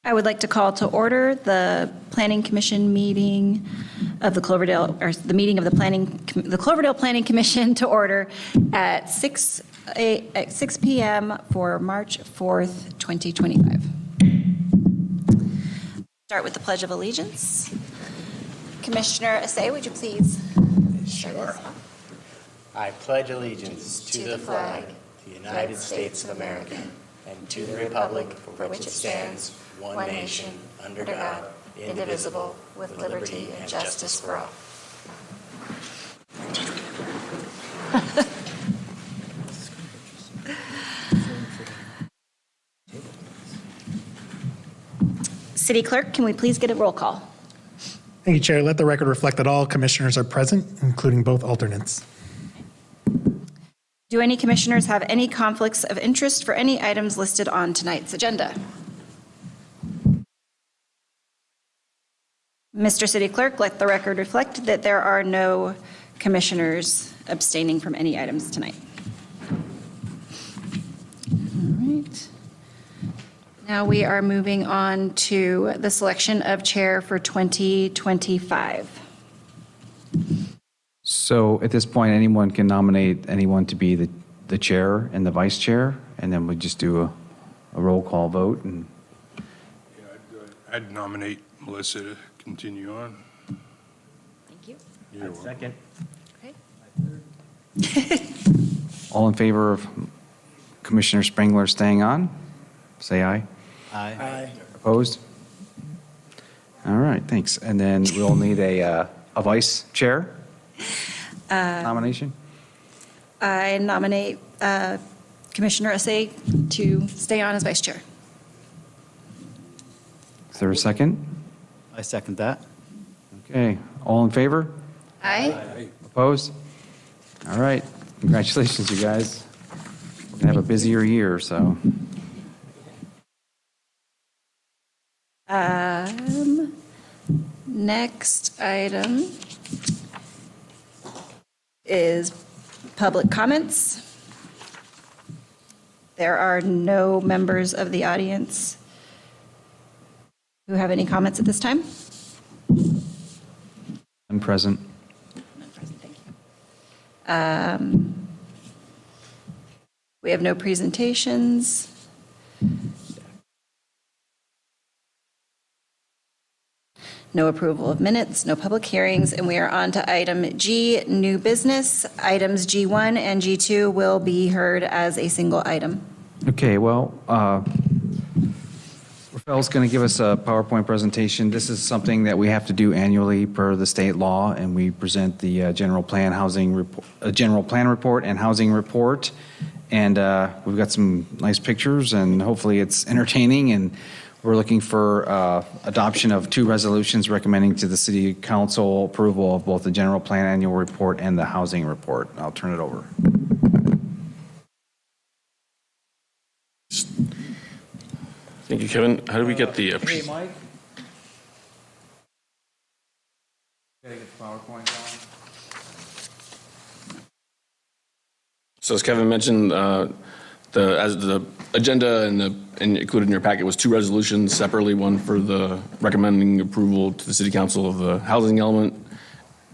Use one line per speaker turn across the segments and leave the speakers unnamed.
I would like to call to order the Planning Commission meeting of the Cloverdale, or the meeting of the Cloverdale Planning Commission to order at 6 p.m. for March 4th, 2025. Start with the Pledge of Allegiance. Commissioner Asay, would you please?
Sure. I pledge allegiance to the flag, the United States of America, and to the republic for which it stands, one nation, under God, indivisible, with liberty and justice for all.
City Clerk, can we please get a roll call?
Thank you, Chair. Let the record reflect that all commissioners are present, including both alternates.
Do any commissioners have any conflicts of interest for any items listed on tonight's agenda? Mr. City Clerk, let the record reflect that there are no commissioners abstaining from any items tonight. All right. Now we are moving on to the selection of chair for 2025.
So at this point, anyone can nominate anyone to be the chair and the vice chair, and then we just do a roll call vote. And
Yeah, I'd nominate Melissa to continue on.
Thank you.
You're welcome.
Okay.
all in favor of Commissioner Springler staying on, say aye.
Aye.
Opposed? All right, thanks. And then we'll need a vice chair nomination.
I nominate Commissioner Asay to stay on as vice chair.
Is there a second?
I second that.
Okay, all in favor?
Aye.
Opposed? All right, congratulations, you guys. We're gonna have a busier year, so.
Next item is public comments. There are no members of the audience who have any comments at this time.
I'm present.
We have no presentations. No approval of minutes, no public hearings, and we are on to item G, new business. Items G1 and G2 will be heard as a single item.
Okay, well, Rafael's going to give us a PowerPoint presentation. This is something that we have to do annually per the state law, and we present the general plan report and housing report. And we've got some nice pictures, and hopefully it's entertaining. And we're looking for adoption of two resolutions recommending to the City Council approval of both the general plan annual report and the housing report. I'll turn it over.
Thank you, Kevin. How do we get the...
Hey, Mike. Gotta get the PowerPoint going.
So as Kevin mentioned, as the agenda and included in your packet was two resolutions separately, one for the recommending approval to the City Council of the housing element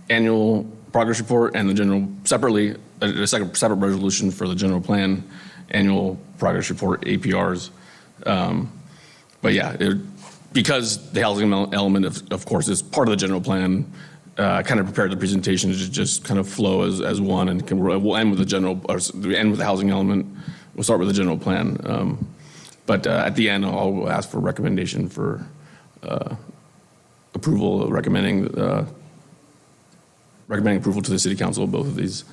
annual progress report, and the general separately a separate resolution for the general plan annual progress report APRs. But yeah, because the housing element of course is part of the general plan, kind of prepared the presentation to just kind of flow as one, and we'll end with the housing element. We'll start with the general plan, but at the end I'll ask for recommendation for approval, recommending approval to the City Council of both of these.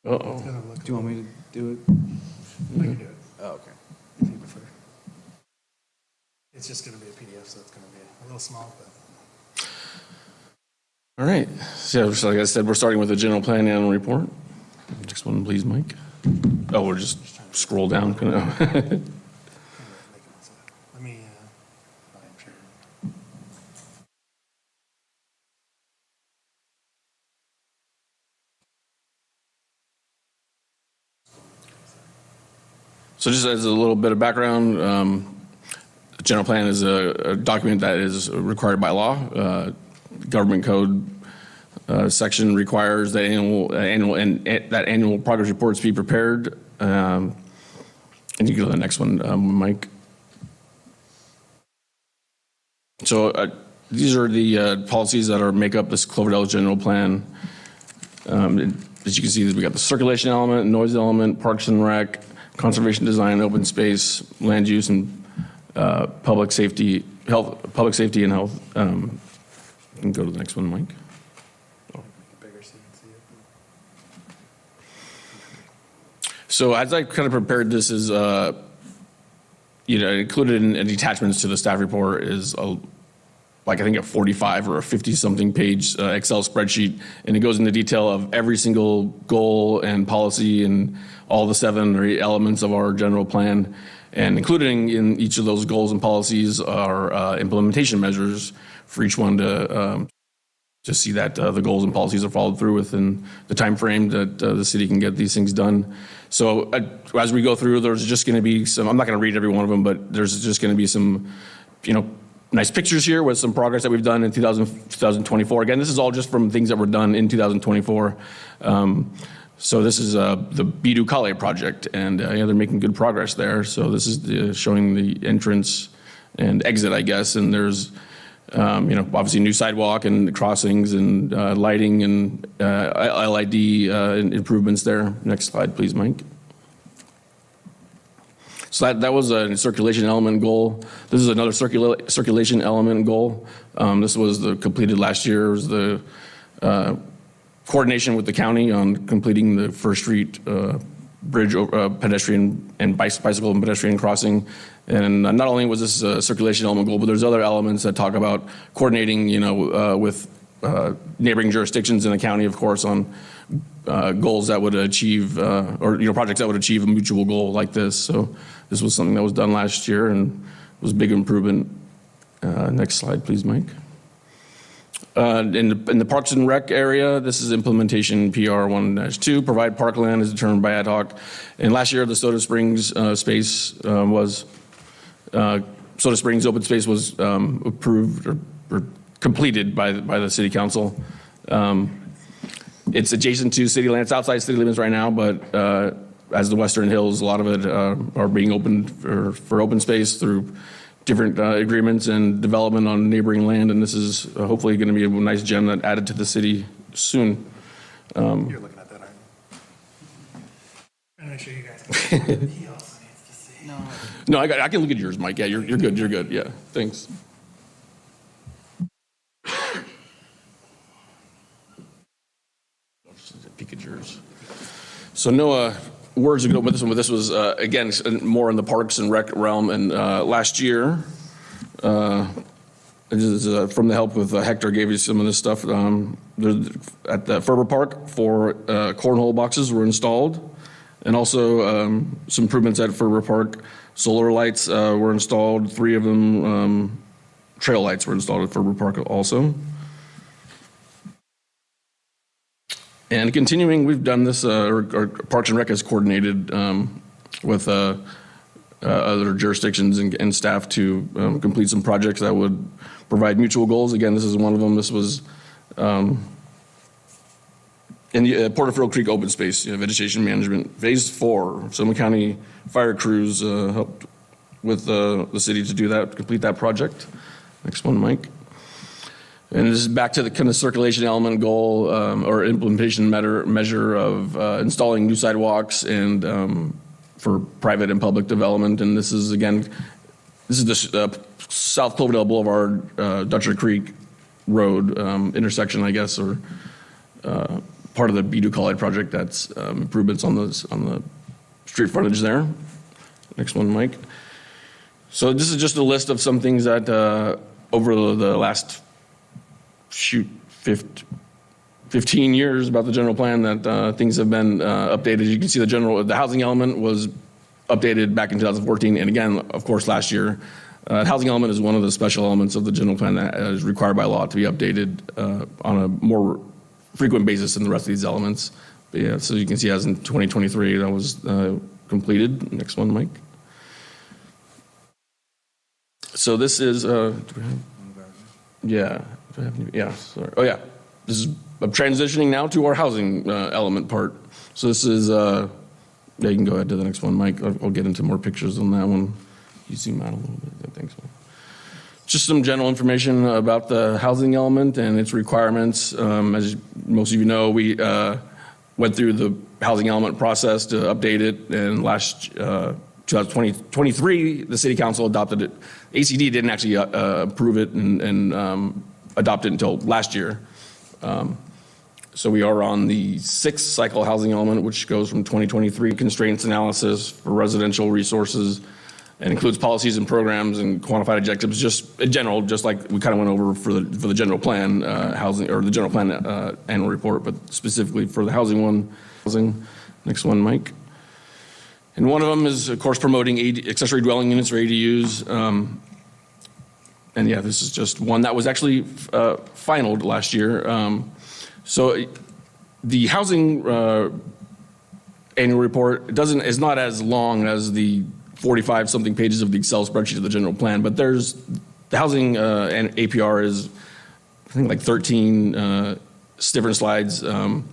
Uh-oh.
Do you want me to do it?
I can do it
Oh, okay.
if you prefer. It's just going to be a PDF, so it's going to be a little small, but.
All right. So like I said, we're starting with the general plan annual report. Next one, please, Mike. Oh, we're just scroll down.
Let me, I'm sure.
So just as a little bit of background, the general plan is a document that is required by law. Government code section requires that annual progress reports be prepared. And you can go to the next one, Mike. So these are the policies that make up this Cloverdale general plan. As you can see, we got the circulation element, noise element, parks and rec, conservation design, open space, land use, and public safety and health. You can go to the next one, Mike.
Bigger so you can see it.
So as I kind of prepared this, is included in attachments to the staff report is I think a 45 or a 50-something page Excel spreadsheet, and it goes into detail of every single goal and policy and all the 7 or 8 elements of our general plan. And including in each of those goals and policies are implementation measures for each one to see that the goals and policies are followed through within the time frame that the city can get these things done. So as we go through, there's just going to be some, I'm not going to read every one of them, but there's just going to be some, nice pictures here with some progress that we've done in 2024. Again, this is all just from things that were done in 2024. So this is the Bidu Kale project, and they're making good progress there. So this is showing the entrance and exit, I guess, and there's obviously new sidewalk and crossings and lighting and LID improvements there. Next slide, please, Mike. So that was a circulation element goal. This is another circulation element goal. This was completed last year. It was the coordination with the county on completing the First Street bridge pedestrian and bicycle and pedestrian crossing. And not only was this a circulation element goal, but there's other elements that talk about coordinating, with neighboring jurisdictions in the county, of course, on goals that would achieve, projects that would achieve a mutual goal like this. So this was something that was done last year and was a big improvement. Next slide, please, Mike. In the Parks and Rec area, this is implementation PR 1-2, provide parkland as determined by ad hoc. And last year, the Soda Springs Soda Springs open space was approved or completed by the city council. It's adjacent to city limits, outside city limits right now, but as the Western Hills, a lot of it are being opened for open space through different agreements and development on neighboring land, and this is hopefully going to be a nice gem that added to the city soon.
You're looking at that, aren't you? I'm going to show you guys. He also needs to see.
No, I can look at yours, Mike. Yeah, you're good. You're good. Yeah, thanks. Peek at yours. So no words to go with this one, but this was, again, more in the Parks and Rec realm. And last year, this is from the help with Hector gave you some of this stuff. At the Ferber Park, 4 cornhole boxes were installed. And also some improvements at Ferber Park. Solar lights were installed. 3 of them, trail lights were installed at Ferber Park also. And continuing, we've done this, our Parks and Rec has coordinated with other jurisdictions and staff to complete some projects that would provide mutual goals. Again, this is one of them. This was in the Porterfield Creek open space, vegetation management, phase 4. Sonoma County fire crews helped with the city to do that, complete that project. Next one, Mike. And this is back to the kind of circulation element goal or implementation measure of installing new sidewalks and for private and public development. And this is, again, this is the South Cloverdale Boulevard, Dutcher Creek Road intersection, I guess, or part of the Bidu Kale project. That's improvements on the street frontage there. Next one, Mike. So this is just a list of some things that over the last 15 years about the general plan that things have been updated. You can see the housing element was updated back in 2014, and again, of course, last year. Housing element is one of the special elements of the general plan that is required by law to be updated on a more frequent basis than the rest of these elements. But yeah, so you can see as in 2023, that was completed. Next one, Mike. So this is, do we have? Yeah. Do I have any- Yeah, sorry. Oh, yeah. This is, I'm transitioning now to our housing element part. So this is, yeah, you can go ahead to the next one, Mike. I'll get into more pictures on that one. You zoom out a little bit. Thanks, Mike. Just some general information about the housing element and its requirements. As most of you know, we went through the housing element process to update it, and last 2023, the city council adopted it. ACD didn't actually approve it and adopt it until last year. So we are on the 6th cycle housing element, which goes from 2023 constraints analysis for residential resources and includes policies and programs and quantified objectives, just in general, just like we kind of went over for the general plan housing, or the general plan annual report, but specifically for the housing one. Next one, Mike. And one of them is, of course, promoting accessory dwelling units or ADUs. And yeah, this is just one that was actually finaled last year. So the housing annual report is not as long as the 45 something pages of the Excel spreadsheet of the general plan, but there's the housing and APR is, I think, like 13 different slides. And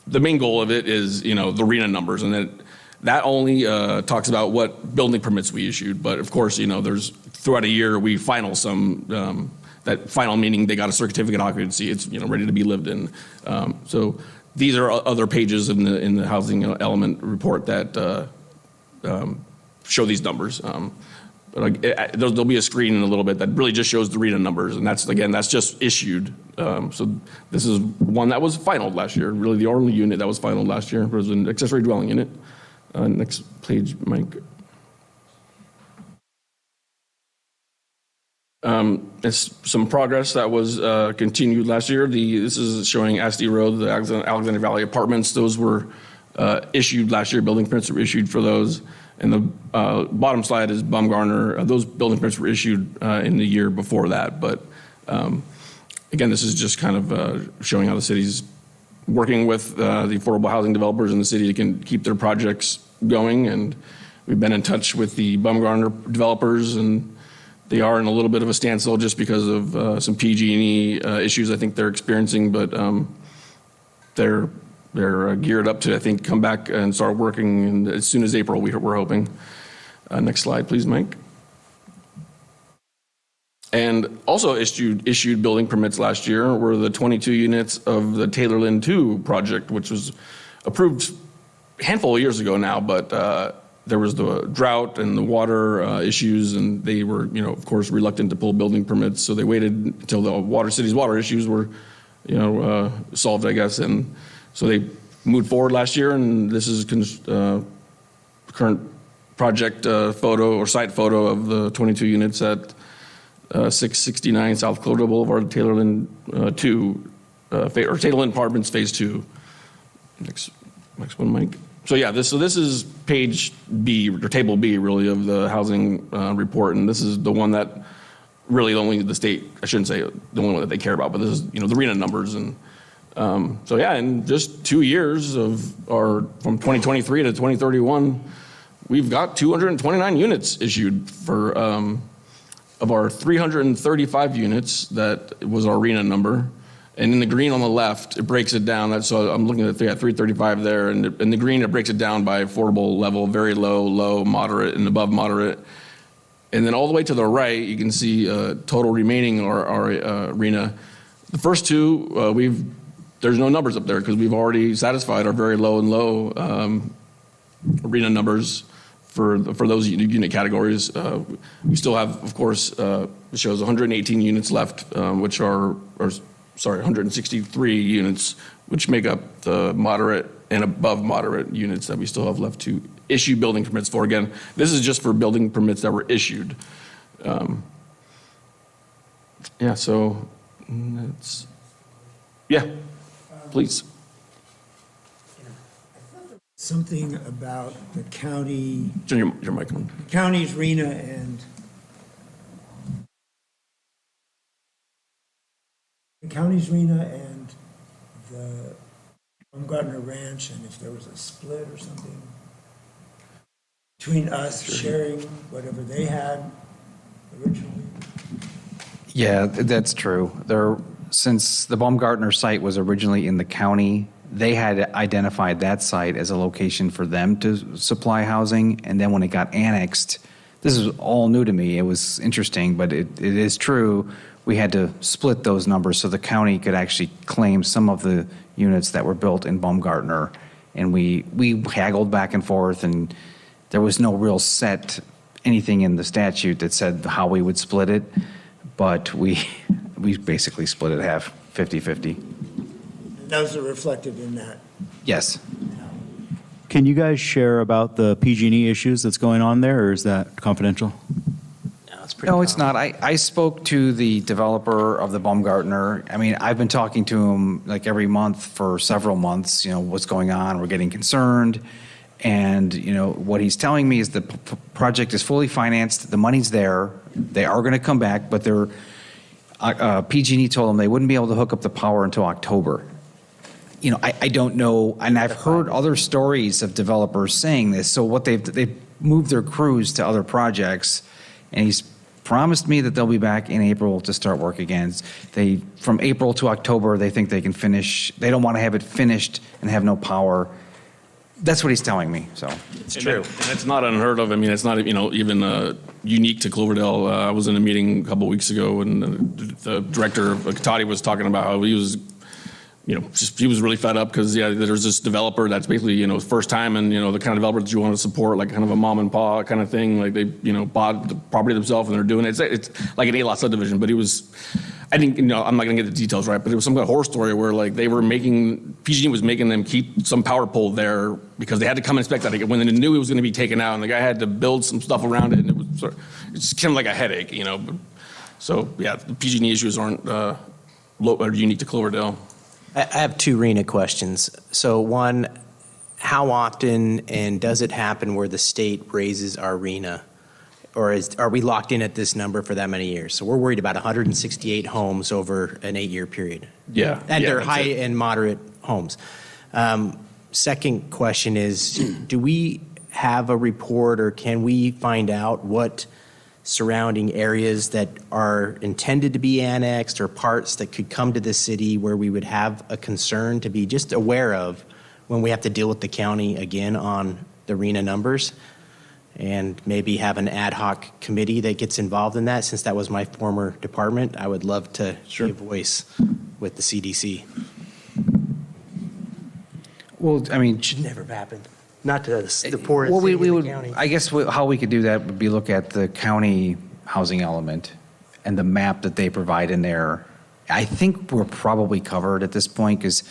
the main goal of it is, the RENA numbers, and that only talks about what building permits we issued. But of course, there's throughout a year we final some, that final meaning they got a certificate of occupancy. It's ready to be lived in. So these are other pages in the housing element report that show these numbers. But there'll be a screen in a little bit that really just shows the RENA numbers, and that's just issued. So this is one that was finaled last year. Really, the only unit that was finaled last year was an accessory dwelling unit. Next page, Mike. It's some progress that was continued last year. This is showing Asti Road, the Alexander Valley Apartments. Those were issued last year. Building permits were issued for those. And the bottom slide is Baumgartner. Those building permits were issued in the year before that. But again, this is just kind of showing how the city's working with the affordable housing developers in the city can keep their projects going. And we've been in touch with the Baumgartner developers, and they are in a little bit of a standstill just because of some PG&E issues I think they're experiencing. But they're geared up to, I think, come back and start working as soon as April, we're hoping. Next slide, please, Mike. And also issued building permits last year were the 22 units of the Taylorland 2 project, which was approved a handful of years ago now, but there was the drought and the water issues, and they were, of course, reluctant to pull building permits. So they waited until the city's water issues were, solved, I guess. And so they moved forward last year, and this is current project photo or site photo of the 22 units at 669 South Cloverdale Boulevard, Taylorland 2, or Taylorland Apartments Phase 2. Next one, Mike. So yeah, this is page B, or table B, really, of the housing report, and this is the one that really only the state, I shouldn't say the only one that they care about, but this is the RENA numbers. And so yeah, in just 2 years from 2023 to 2031, we've got 229 units issued for of our 335 units. That was our RENA number. And in the green on the left, it breaks it down. So I'm looking at 335 there, and in the green it breaks it down by affordable level: very low, low, moderate, and above moderate. And then all the way to the right, you can see total remaining our RENA. The first two, there's no numbers up there because we've already satisfied our very low and low RENA numbers for those unit categories. We still have, of course, it shows 118 units left, which are 163 units, which make up the moderate and above moderate units that we still have left to issue building permits for. Again, this is just for building permits that were issued. So that's, please.
Something about the county,
Turn your mic on.
county's RENA and the Baumgartner Ranch, and if there was a split or something between us sharing whatever they had originally.
Yeah, that's true. Since the Baumgartner site was originally in the county, they had identified that site as a location for them to supply housing. And then when it got annexed, this is all new to me. It was interesting, but it is true. We had to split those numbers so the county could actually claim some of the units that were built in Baumgartner. And we haggled back and forth, and there was no real set anything in the statute that said how we would split it. But we basically split it half, 50-50.
And those are reflected in that.
Yes.
Can you guys share about the PG&E issues that's going on there, or is that confidential?
No, it's not. I spoke to the developer of the Baumgartner. I mean, I've been talking to him like every month for several months, what's going on. We're getting concerned. And, what he's telling me is the project is fully financed. The money's there. They are going to come back, but PG&E told them they wouldn't be able to hook up the power until October. I don't know, and I've heard other stories of developers saying this. So what they've moved their crews to other projects, and he's promised me that they'll be back in April to start work again. From April to October, they think they can finish. They don't want to have it finished and have no power. That's what he's telling me, so.
It's true. And it's not unheard of. I mean, it's not, even unique to Cloverdale. I was in a meeting a couple of weeks ago, and the director of Katati was talking about how he was, he was really fed up because, there's this developer that's basically, first time, and, the kind of developer that you want to support, like kind of a mom and pop kind of thing. Like they, bought the property themselves and they're doing it. It's like an 8-lot subdivision, but I think, I'm not going to get the details right, but it was some kind of horror story where like PG&E was making them keep some power pole there because they had to come inspect that when they knew it was going to be taken out, and the guy had to build some stuff around it, and it's kind of like a headache, So yeah, the PG&E issues aren't are unique to Cloverdale.
I have two RENA questions. So one, how often and does it happen where the state raises our RENA? Or are we locked in at this number for that many years? So we're worried about 168 homes over an 8-year period.
Yeah.
And they're
that's
high
it.
and moderate homes. Second question is, do we have a report, or can we find out what surrounding areas that are intended to be annexed or parts that could come to the city where we would have a concern to be just aware of when we have to deal with the county again on the RENA numbers? And maybe have an ad hoc committee that gets involved in that. Since that was my former department, I would love to be a voice with the CDC.
Well, I mean,
Should never have happened. Not to the poorest
well,
city
we
in
would,
the county.
I guess how we could do that would be look at the county housing element and the map that they provide in there. I think we're probably covered at this point, because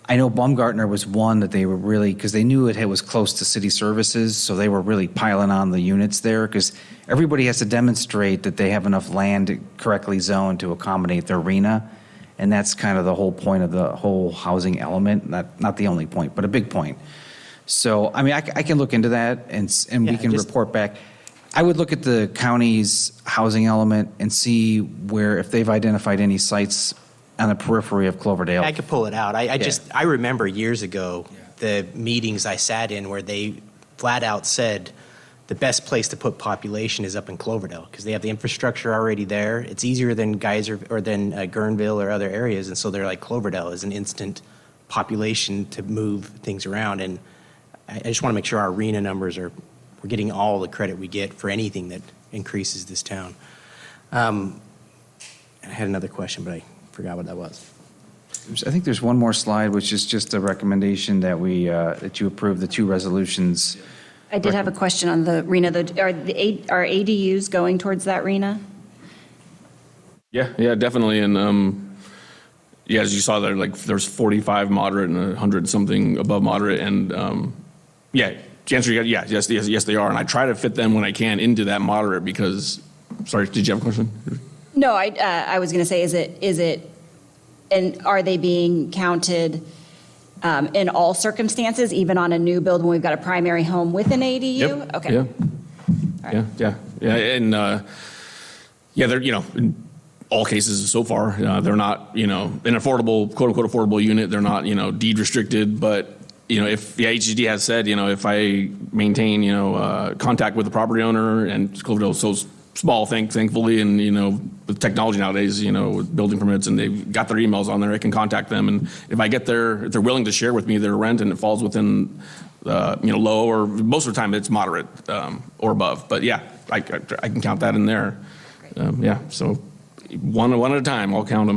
I know Baumgartner was one that they were really, because they knew it was close to city services, so they were really piling on the units there, because everybody has to demonstrate that they have enough land correctly zoned to accommodate their RENA, and that's kind of the whole point of the whole housing element. Not the only point, but a big point. So, I mean, I can look into that, and we can report back. I would look at the county's housing element and see if they've identified any sites on the periphery of Cloverdale.
I could pull it out. I remember years ago the meetings I sat in where they flat out said the best place to put population is up in Cloverdale because they have the infrastructure already there. It's easier than Geyser or than Guerneville or other areas, and so they're like Cloverdale is an instant population to move things around. And I just want to make sure our RENA numbers we're getting all the credit we get for anything that increases this town. I had another question, but I forgot what that was.
I think there's one more slide, which is just a recommendation that that you approve the 2 resolutions.
I did have a question on the RENA. Are ADUs going towards that RENA?
Yeah, definitely. And as you saw there, like there's 45 moderate and 100 something above moderate. And to answer your yes, they are. And I try to fit them when I can into that moderate because, sorry, did you have a question?
No, I was going to say, is it, and are they being counted in all circumstances, even on a new build when we've got a primary home with an ADU?
Yep.
Okay.
Yeah.
All right.
Yeah. And they're in all all cases so far. They're not, an affordable, quote unquote, affordable unit. They're not, deed restricted. But, if the HGD has said, if I maintain, contact with the property owner, and Cloverdale's so small, thankfully, and, with technology nowadays, with building permits, and they've got their emails on there, I can contact them. And if I get if they're willing to share with me their rent and it falls within, low, or most of the time it's moderate or above. But yeah, I can count that in there. So one at a time, I'll count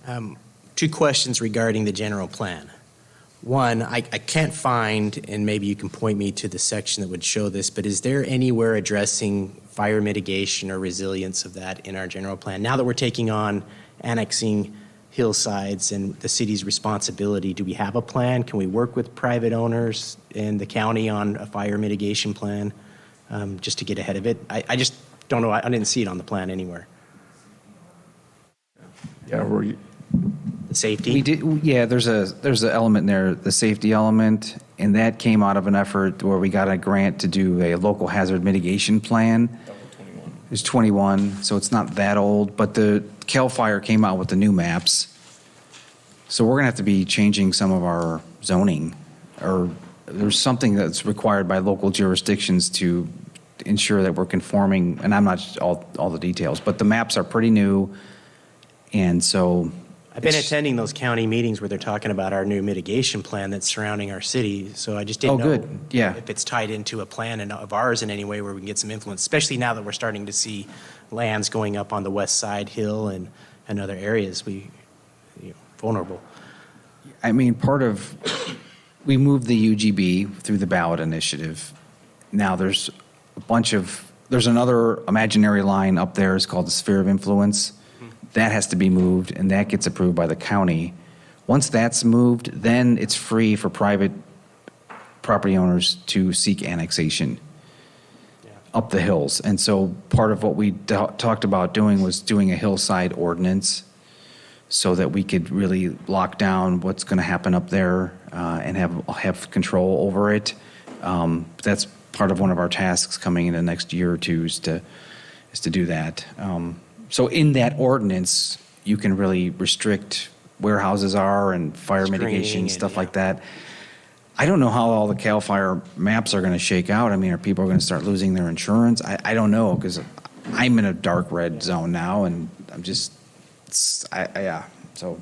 them.
Two questions regarding the general plan. One, I can't find, and maybe you can point me to the section that would show this, but is there anywhere addressing fire mitigation or resilience of that in our general plan? Now that we're taking on annexing hillsides and the city's responsibility, do we have a plan? Can we work with private owners in the county on a fire mitigation plan just to get ahead of it? I just don't know. I didn't see it on the plan anywhere.
Yeah,
Safety?
We did, yeah, there's an element there, the safety element, and that came out of an effort where we got a grant to do a local hazard mitigation plan. It's 21, so it's not that old, but the CAL FIRE came out with the new maps. So we're gonna have to be changing some of our zoning, or there's something that's required by local jurisdictions to ensure that we're conforming, and I'm not all the details, but the maps are pretty new, and so.
I've been attending those county meetings where they're talking about our new mitigation plan that's surrounding our city, so I just didn't know
good. Yeah.
if it's tied into a plan of ours in any way where we can get some influence, especially now that we're starting to see lands going up on the west side hill and other areas vulnerable.
I mean, we moved the UGB through the ballot initiative. Now there's another imaginary line up there, it's called the sphere of influence. That has to be moved, and that gets approved by the county. Once that's moved, then it's free for private property owners to seek annexation up the hills. And so part of what we talked about doing was doing a hillside ordinance so that we could really lock down what's going to happen up there and have control over it. That's part of one of our tasks coming in the next year or two is to do that. So in that ordinance, you can really restrict where houses are and fire mitigation, stuff like that. I don't know how all the CAL FIRE maps are going to shake out. I mean, are people going to start losing their insurance? I don't know, because I'm in a dark red zone now, and I'm just, so.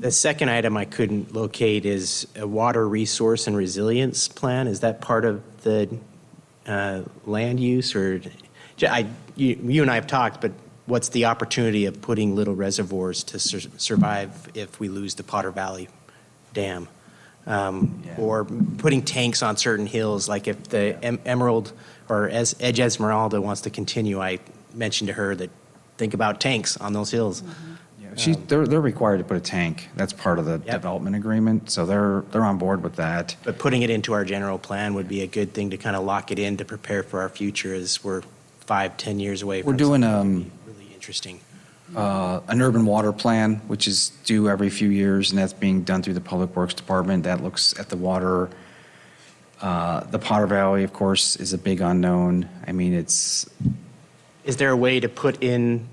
The second item I couldn't locate is a water resource and resilience plan. Is that part of the land use, or you and I have talked, but what's the opportunity of putting little reservoirs to survive if we lose the Potter Valley Dam? Or putting tanks on certain hills, like if the Emerald or Edge Esmeralda wants to continue, I mentioned to her that think about tanks on those hills.
Yeah, they're required to put a tank. That's part of the development agreement, so they're on board with that.
But putting it into our general plan would be a good thing to kind of lock it in to prepare for our future as we're 5-10 years away from
We're doing
something really interesting.
An urban water plan, which is due every few years, and that's being done through the Public Works Department. That looks at the water. The Potter Valley, of course, is a big unknown. I mean, Is
there a way to put in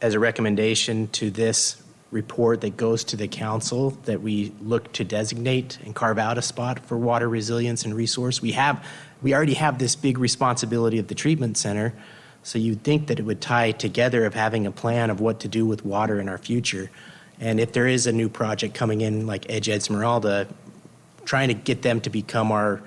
as a recommendation to this report that goes to the council that we look to designate and carve out a spot for water resilience and resource? We already have this big responsibility of the treatment center. So you'd think that it would tie together of having a plan of what to do with water in our future. And if there is a new project coming in like Edge Esmeralda, trying to get them to become our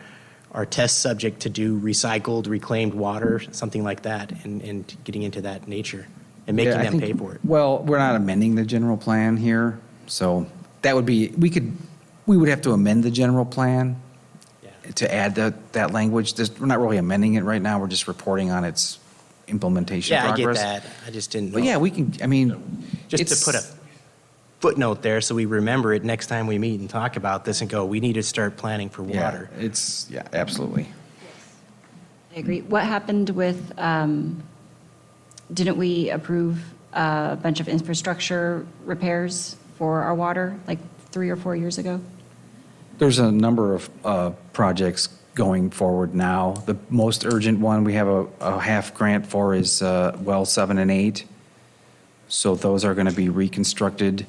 test subject to do recycled, reclaimed water, something like that, and getting into that nature and making them pay for it.
Well, we're not amending the general plan here, so that would be, we would have to amend the general plan to add that language. We're not really amending it right now, we're just reporting on its implementation progress.
Yeah, I get that. I just didn't know.
But yeah, we can, I mean.
Just to put a footnote there so we remember it next time we meet and talk about this and go, we need to start planning for water.
Yeah, absolutely.
I agree. What happened with, didn't we approve a bunch of infrastructure repairs for our water like 3 or 4 years ago?
There's a number of projects going forward now. The most urgent one we have a half grant for is well 7 and 8. So those are going to be reconstructed.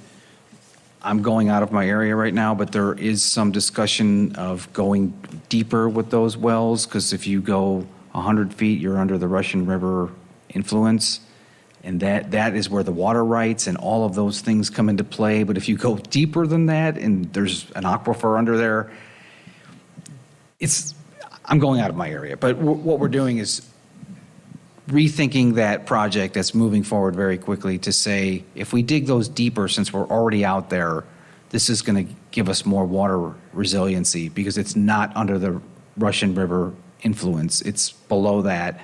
I'm going out of my area right now, but there is some discussion of going deeper with those wells, because if you go 100 feet, you're under the Russian River influence, and that is where the water rights and all of those things come into play. But if you go deeper than that, and there's an aquifer under there, I'm going out of my area. But what we're doing is rethinking that project that's moving forward very quickly to say, if we dig those deeper, since we're already out there, this is going to give us more water resiliency, because it's not under the Russian River influence. It's below that.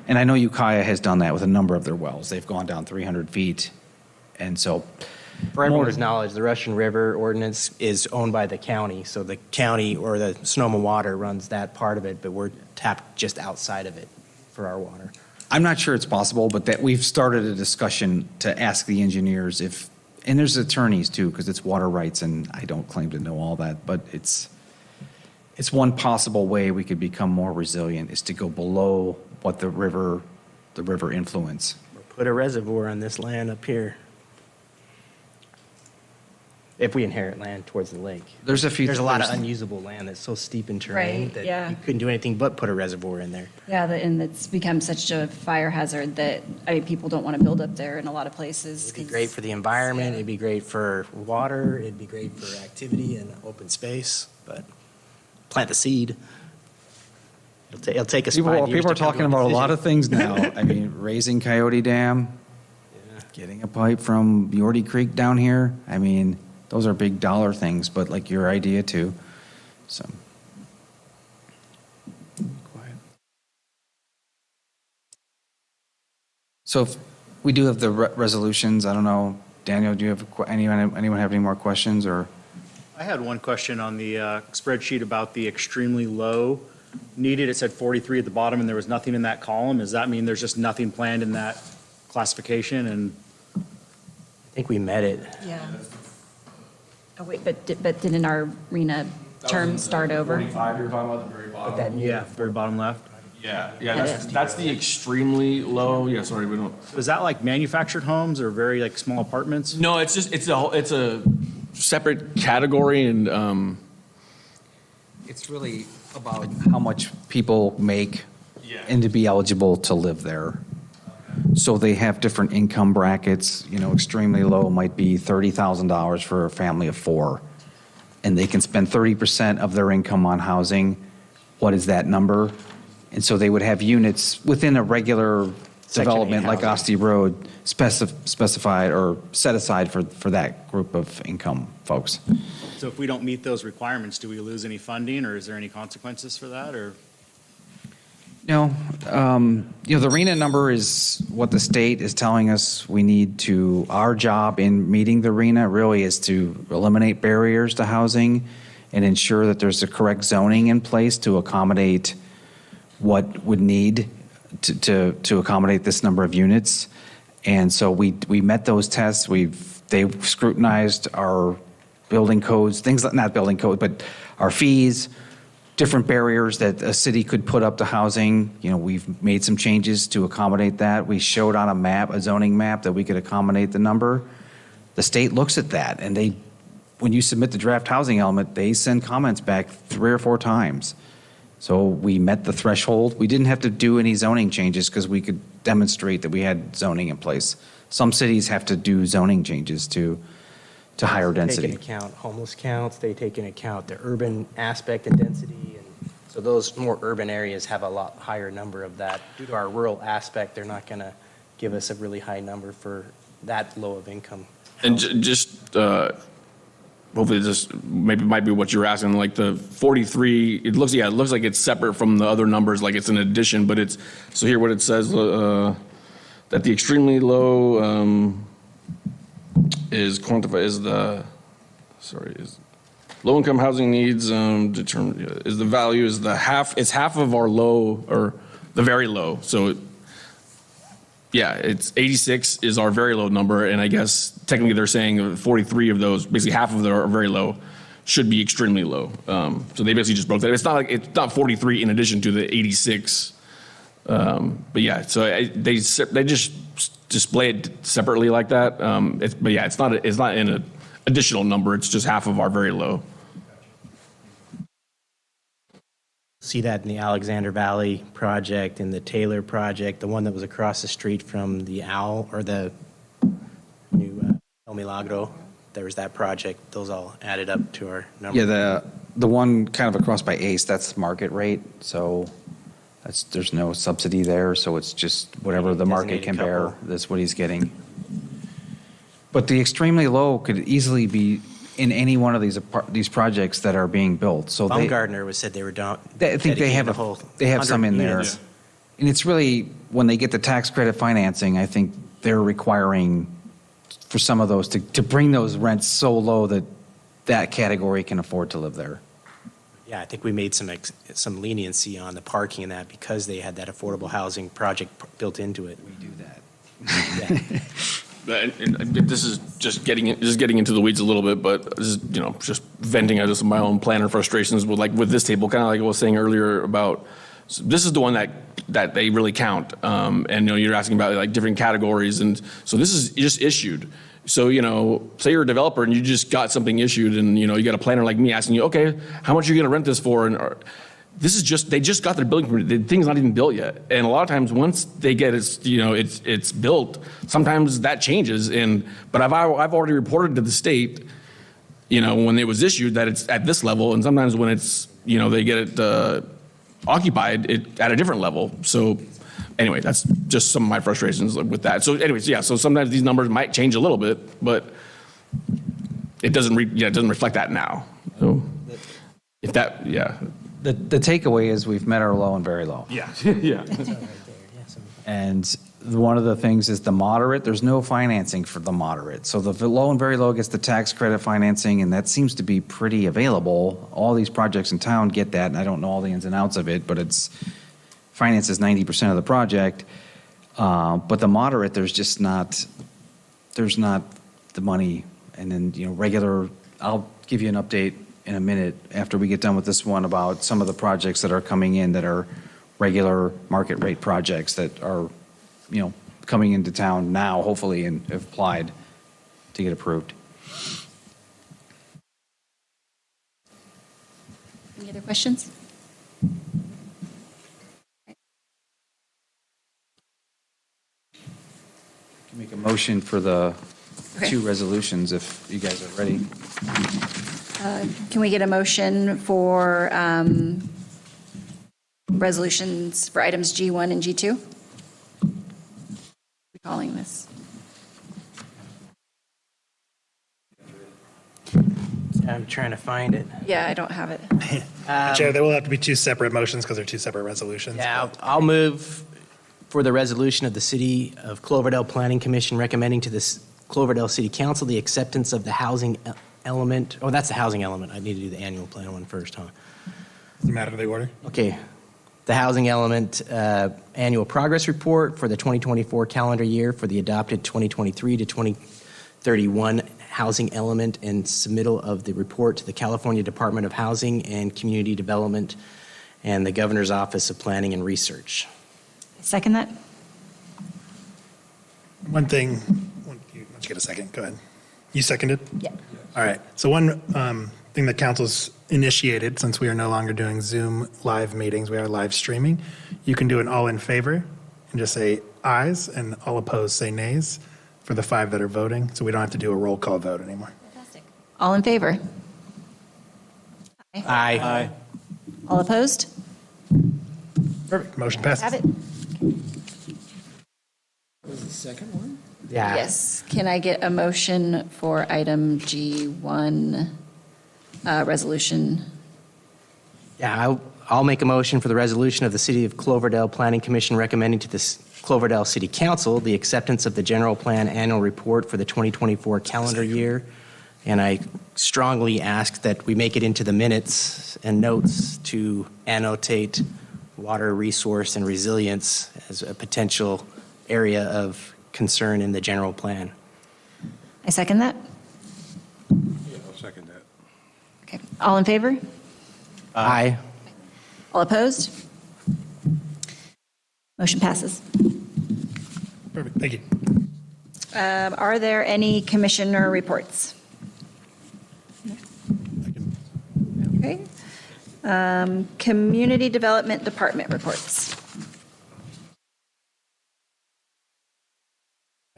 And I know Ukiah has done that with a number of their wells. They've gone down 300 feet. And so,
For everyone's knowledge, the Russian River ordinance is owned by the county, so the county or the Sonoma Water runs that part of it, but we're tapped just outside of it for our water.
I'm not sure it's possible, but that we've started a discussion to ask the engineers if, and there's attorneys too, because it's water rights, and I don't claim to know all that, but it's one possible way we could become more resilient, is to go below what the river influence.
Or put a reservoir on this land up here. If we inherit land towards the lake.
There's
There's a lot of unusable land that's so steep in terrain
Right,
that
yeah.
you couldn't do anything but put a reservoir in there.
Yeah, and it's become such a fire hazard that, people don't want to build up there in a lot of places.
It'd be
'cause-
great for the environment,
Yeah.
it'd be great for water, it'd be great for activity and open space, but plant the seed. It'll take us 5 years.
People are
to come to
talking about a lot
decision.
of things now. I mean, raising Coyote Dam, getting a pipe from Yorty Creek down here. I mean, those are big dollar things, but like your idea too. So. Quiet. So if we do have the resolutions. I don't know, Daniel, do you have, anyone have any more questions, or?
I had one question on the spreadsheet about the extremely low needed. It said 43 at the bottom, and there was nothing in that column. Does that mean there's just nothing planned in that classification? And
I think we met it.
Yeah. Oh, wait, but didn't our RENA term start over?
45 you're talking about, the very bottom?
That new-
yeah, very bottom left.
Yeah, that's the extremely low, yeah, sorry, we don't.
Is that like manufactured homes or very like small apartments?
No, it's just, it's a separate category, and,
It's really about how much people make
Yeah.
and to be eligible to live there. So they have different income brackets. Extremely low might be $30,000 for a family of 4. And they can spend 30% of their income on housing. What is that number? And so they would have units within a regular
Section
development
8
like
housing.
Osti Road specified or set aside for that group of income folks.
So if we don't meet those requirements, do we lose any funding, or is there any consequences for that, or?
No, the RENA number is what the state is telling us we need to, our job in meeting the RENA really is to eliminate barriers to housing and ensure that there's the correct zoning in place to accommodate what would need to accommodate this number of units. And so we met those tests. They've scrutinized our building codes, things like, not building code, but our fees, different barriers that a city could put up to housing. We've made some changes to accommodate that. We showed on a map, a zoning map, that we could accommodate the number. The state looks at that, and when you submit the draft housing element, they send comments back 3 or 4 times. So we met the threshold. We didn't have to do any zoning changes because we could demonstrate that we had zoning in place. Some cities have to do zoning changes to higher
They take
density.
into account homeless counts, they take into account the urban aspect and density, and so those more urban areas have a lot higher number of that. Due to our rural aspect, they're not going to give us a really high number for that low of income.
And hopefully this maybe might be what you're asking, like the 43, it looks like it's separate from the other numbers, like it's an addition, but so here what it says, that the extremely low, is low-income housing needs, determined, is the value, it's half of our low, or the very low, so it's 86 is our very low number, and I guess technically they're saying 43 of those, basically half of them are very low, should be extremely low. So they basically just broke that. It's not 43 in addition to the 86. But yeah, so they just display it separately like that. But yeah, it's not in an additional number. It's just half of our very low.
See that in the Alexander Valley project, in the Taylor project, the one that was across the street from the Owl, or the new El Milagro. There was that project. Those all added up to our number.
Yeah, the one kind of across by Ace, that's market rate, so there's no subsidy there, so it's just whatever the market can bear,
Designated
that's what he's getting. But the extremely low could easily be in any one of these projects that are being built, so they.
Baumgartner said they were down.
I think they have some in there.
units.
And it's really, when they get the tax credit financing, I think they're requiring for some of those to bring those rents so low that that category can afford to live there.
Yeah, I think we made some leniency on the parking and that because they had that affordable housing project built into it.
We do that.
Yeah.
And this is just getting into the weeds a little bit, but this is, just venting out of my own planner frustrations with this table, kind of like I was saying earlier about, so this is the one that they really count. And you're asking about like different categories, and so this is just issued. So, say you're a developer and you just got something issued, and you got a planner like me asking you, okay, how much are you going to rent this for? And this is they just got their building permit. The thing's not even built yet. And a lot of times once they get it's built, sometimes that changes. But I've already reported to the state, when it was issued, that it's at this level. And sometimes when it's, they get it occupied at a different level. So anyway, that's just some of my frustrations with that. So anyways, yeah, so sometimes these numbers might change a little bit, but it doesn't reflect that now. So if that, yeah.
The takeaway is we've met our low and very low.
Yeah, yeah.
And one of the things is the moderate, there's no financing for the moderate. So the low and very low gets the tax credit financing, and that seems to be pretty available. All these projects in town get that, and I don't know all the ins and outs of it, but finances 90% of the project. But the moderate, there's not the money. And then, regular, I'll give you an update in a minute after we get done with this one about some of the projects that are coming in that are regular market rate projects that are, coming into town now, hopefully, and have applied to get approved.
Any other questions?
Make a motion for the
Okay.
two resolutions if you guys are ready.
Can we get a motion for resolutions for items G1 and G2? We calling this?
I'm trying to find it.
Yeah, I don't have it.
Chair, there will have to be two separate motions because they're two separate resolutions.
Yeah, I'll move for the resolution of the City of Cloverdale Planning Commission recommending to the Cloverdale City Council the acceptance of the housing element. Oh, that's the housing element. I need to do the annual plan one first, huh?
Does it matter the order?
Okay. The housing element annual progress report for the 2024 calendar year for the adopted 2023 to 2031 housing element and submittal of the report to the California Department of Housing and Community Development and the Governor's Office of Planning and Research.
Second that?
One thing, once you get a second, go ahead. You seconded?
Yeah.
All right. So one thing that council's initiated, since we are no longer doing Zoom live meetings, we are live streaming, you can do an all in favor and just say ayes, and all opposed say nays for the 5 that are voting. So we don't have to do a roll call vote anymore.
Fantastic. All in favor?
Aye.
All opposed?
Perfect. Motion passes.
Have it?
Yeah.
Yes. Can I get a motion for item G1 resolution?
Yeah, I'll make a motion for the resolution of the City of Cloverdale Planning Commission recommending to the Cloverdale City Council the acceptance of the general plan annual report for the 2024 calendar year. And I strongly ask that we make it into the minutes and notes to annotate water resource and resilience as a potential area of concern in the general plan.
I second that.
Yeah, I'll second that.
Okay. All in favor?
Aye.
All opposed? Motion passes.
Perfect. Thank you.
Are there any commissioner reports? Okay. Community Development Department reports.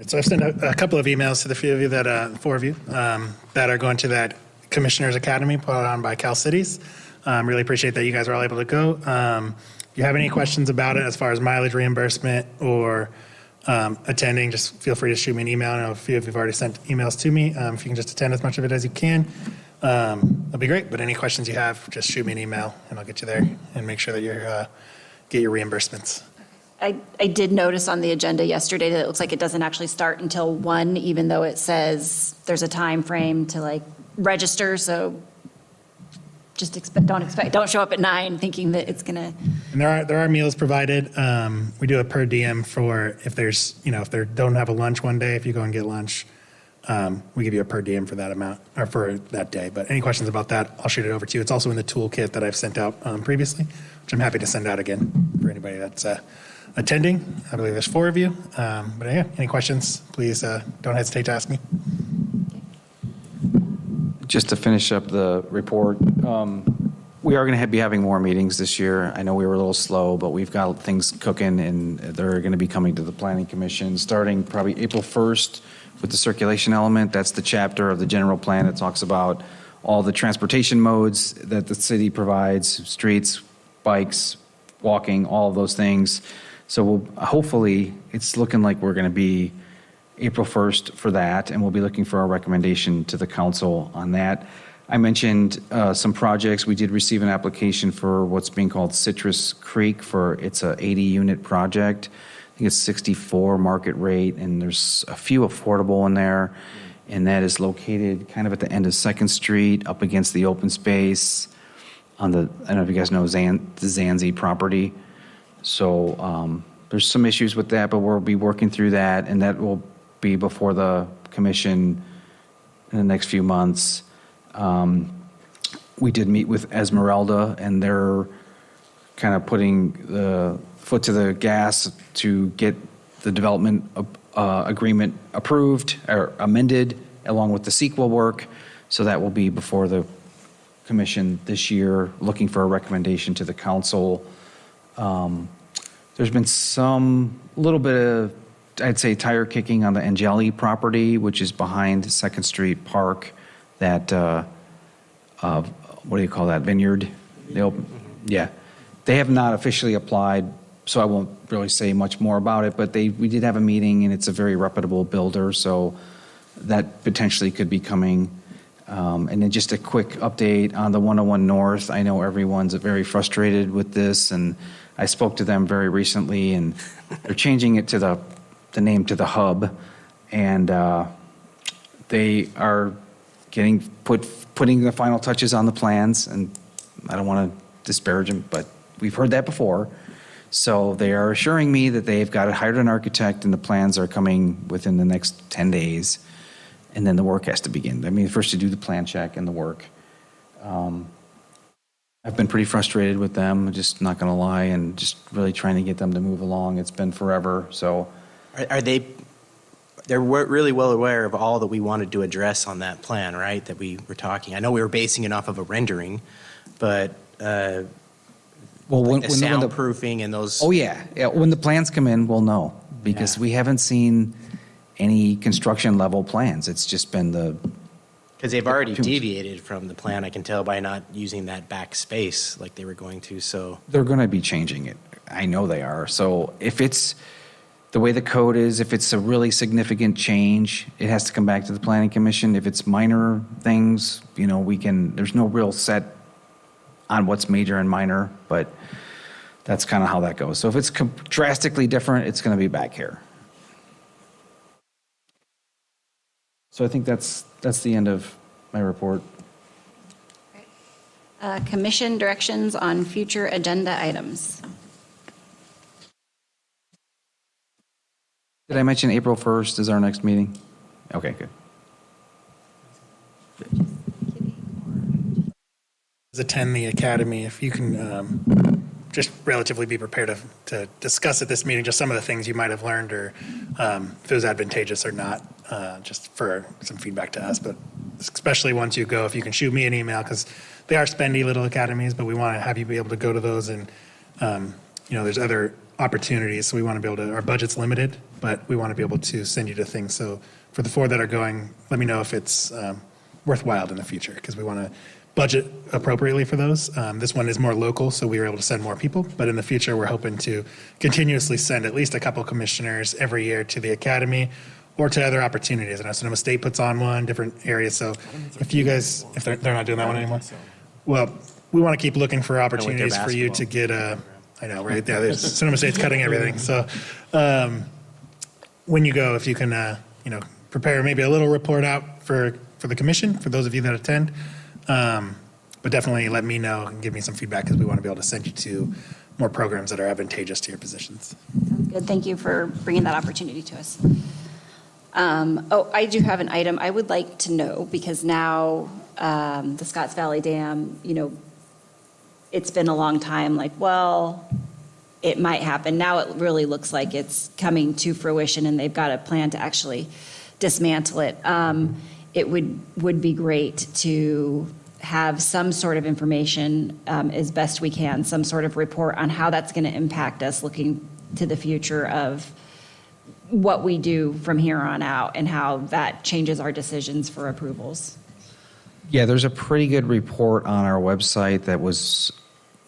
So I've sent a couple of emails to the few of you that, 4 of you, that are going to that Commissioners Academy put on by Cal Cities. Really appreciate that you guys were all able to go. If you have any questions about it as far as mileage reimbursement or attending, just feel free to shoot me an email. I know a few of you have already sent emails to me. If you can just attend as much of it as you can, that'll be great. But any questions you have, just shoot me an email and I'll get you there and make sure that you're get your reimbursements.
I did notice on the agenda yesterday that it looks like it doesn't actually start until 1, even though it says there's a time frame to like register. So just don't show up at 9 thinking that it's gonna.
And there are meals provided. We do a per diem for if there's, if they don't have a lunch one day, if you go and get lunch, we give you a per diem for that amount or for that day. But any questions about that, I'll shoot it over to you. It's also in the toolkit that I've sent out previously, which I'm happy to send out again for anybody that's attending. I believe there's 4 of you. But yeah, any questions, please don't hesitate to ask me.
Just to finish up the report, we are going to be having more meetings this year. I know we were a little slow, but we've got things cooking, and they're going to be coming to the Planning Commission starting probably April 1st with the circulation element. That's the chapter of the general plan that talks about all the transportation modes that the city provides, streets, bikes, walking, all of those things. So hopefully, it's looking like we're going to be April 1st for that, and we'll be looking for a recommendation to the council on that. I mentioned some projects. We did receive an application for what's being called Citrus Creek it's a 80-unit project. I think it's 64 market rate, and there's a few affordable in there, and that is located kind of at the end of 2nd Street, up against the open space on I don't know if you guys know the Zanzi property. So there's some issues with that, but we'll be working through that, and that will be before the commission in the next few months. We did meet with Esmeralda, and they're kind of putting the foot to the gas to get the development agreement approved or amended along with the sequel work. So that will be before the commission this year, looking for a recommendation to the council. There's been some little bit of, I'd say, tire kicking on the Angeli property, which is behind 2nd Street Park, that, what do you call that, vineyard? Yeah. They have not officially applied, so I won't really say much more about it, but we did have a meeting, and it's a very reputable builder, so that potentially could be coming. And then just a quick update on the 101 North. I know everyone's very frustrated with this, and I spoke to them very recently, and they're changing it to the name to the hub, and they are putting the final touches on the plans, and I don't want to disparage them, but we've heard that before. So they are assuring me that they've hired an architect, and the plans are coming within the next 10 days, and then the work has to begin. I mean, first to do the plan check and the work. I've been pretty frustrated with them, just not going to lie, and just really trying to get them to move along. It's been forever, so.
They're really well aware of all that we wanted to address on that plan, right, that we were talking. I know we were basing it off of a rendering, but the soundproofing and those.
Oh, yeah. When the plans come in, we'll know, because we haven't seen any construction level plans. It's just been
because they've already deviated from the plan, I can tell, by not using that back space like they were going to, so.
They're going to be changing it. I know they are. So if it's the way the code is, if it's a really significant change, it has to come back to the Planning Commission. If it's minor things, there's no real set on what's major and minor, but that's kind of how that goes. So if it's drastically different, it's going to be back here. So I think that's the end of my report.
Commission directions on future agenda items.
Did I mention April 1st is our next meeting? Okay, good.
Attend the academy. If you can just relatively be prepared to discuss at this meeting, just some of the things you might have learned or if it was advantageous or not, just for some feedback to us. But especially once you go, if you can shoot me an email, because they are spendy little academies, but we want to have you be able to go to those and, there's other opportunities. So we want to be able to, our budget's limited, but we want to be able to send you to things. So for the 4 that are going, let me know if it's worthwhile in the future, because we want to budget appropriately for those. This one is more local, so we were able to send more people, but in the future, we're hoping to continuously send at least a couple commissioners every year to the academy or to other opportunities. I know Sonoma State puts on one, different areas, so if you guys, if they're not doing that one anymore, well, we want to keep looking for opportunities for you to get a, I know, right? Yeah, Sonoma State's cutting everything, so when you go, if you can, prepare maybe a little report out for the commission, for those of you that attend. But definitely let me know and give me some feedback, because we want to be able to send you to more programs that are advantageous to your positions.
Sounds good. Thank you for bringing that opportunity to us. I do have an item I would like to know, because now the Scotts Valley Dam, it's been a long time, it might happen. Now it really looks like it's coming to fruition, and they've got a plan to actually dismantle it. It would be great to have some sort of information, as best we can, some sort of report on how that's going to impact us looking to the future of what we do from here on out, and how that changes our decisions for approvals.
Yeah, there's a pretty good report on our website that was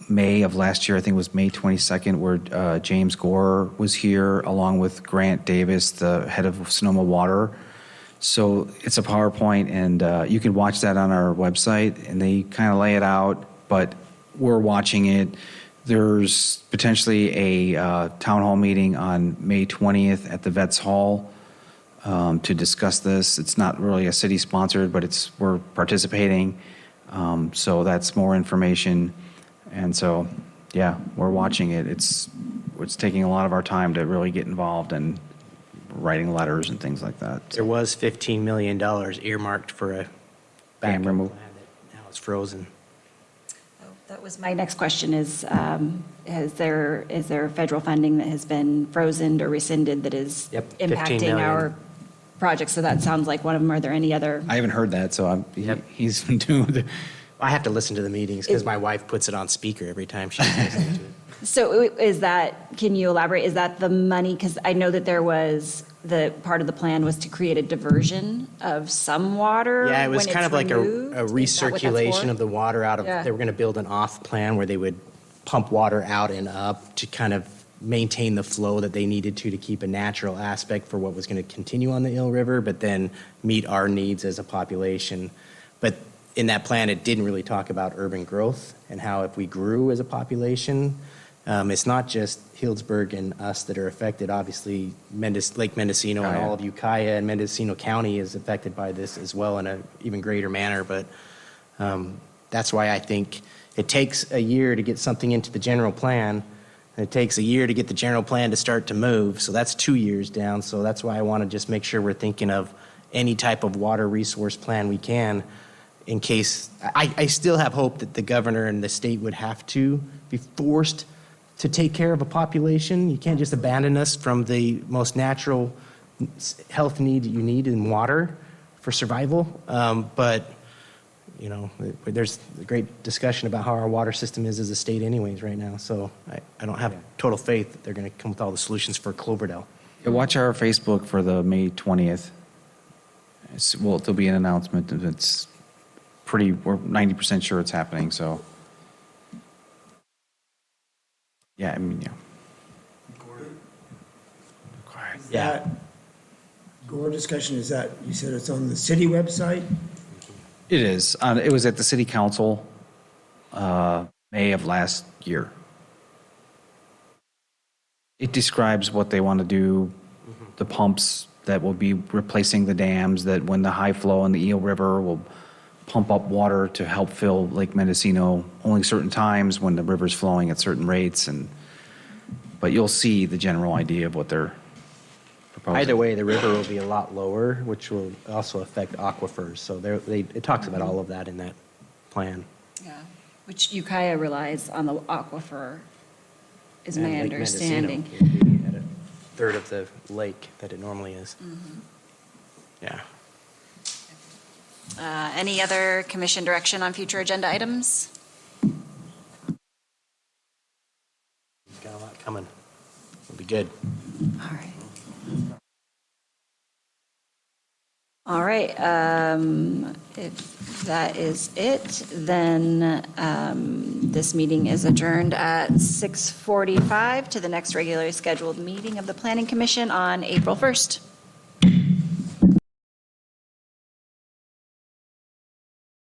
May of last year. I think it was May 22nd, where James Gore was here along with Grant Davis, the head of Sonoma Water. So it's a PowerPoint, and you can watch that on our website, and they kind of lay it out, but we're watching it. There's potentially a town hall meeting on May 20th at the Vets Hall to discuss this. It's not really a city-sponsored, but we're participating, so that's more information. And so, yeah, we're watching it. It's taking a lot of our time to really get involved and writing letters and things like that.
There was $15 million earmarked for a backup plan
removal.
that now is frozen.
That was my next question is there federal funding that has been frozen or rescinded that is
Yep, 15
impacting
million.
our projects? So that sounds like one of them. Are there any other?
I haven't heard that, so
Yep.
he's been doing the.
I have to listen to the meetings because my wife puts it on speaker every time she's listening to it.
So can you elaborate, is that the money? Because I know that there was, the part of the plan was to create a diversion of some water.
Yeah, it was
when
kind
it's
of like
removed?
a
Is that what that's
recirculation
for?
of the water out of,
Yeah.
they were going to build an off plan where they would pump water out and up to kind of maintain the flow that they needed to keep a natural aspect for what was going to continue on the Eel River, but then meet our needs as a population. But in that plan, it didn't really talk about urban growth and how if we grew as a population, it's not just Healdsburg and us that are affected. Obviously, Lake Mendocino and all of Ukiah and Mendocino County is affected by this as well in an even greater manner. But that's why I think it takes a year to get something into the general plan. And it takes a year to get the general plan to start to move. So that's 2 years down. So that's why I want to just make sure we're thinking of any type of water resource plan we can in case. I still have hope that the governor and the state would have to be forced to take care of a population. You can't just abandon us from the most natural health need that you need in water for survival. But, there's a great discussion about how our water system is as a state anyways right now. So I don't have total faith that they're going to come with all the solutions for Cloverdale.
Yeah, watch our Facebook for the May 20th. There'll be an announcement. We're 90% sure it's happening, so. Yeah,
Yeah.
Gore discussion, is that, you said it's on the city website?
It is. It was at the city council, May of last year. It describes what they want to do, the pumps that will be replacing the dams, that when the high flow in the Eel River will pump up water to help fill Lake Mendocino only certain times when the river's flowing at certain rates. But you'll see the general idea of what they're proposing.
Either way, the river will be a lot lower, which will also affect aquifers. So it talks about all of that in that plan.
Yeah, which Ukiah relies on the aquifer is
And
my
Lake Mendocino
understanding.
will be at a third of the lake that it normally is. Yeah.
Any other commission direction on future agenda items?
We've got a lot coming. It'll be good.
All right. All right, if that is it, then this meeting is adjourned at 6:45 to the next regularly scheduled meeting of the Planning Commission on April 1st.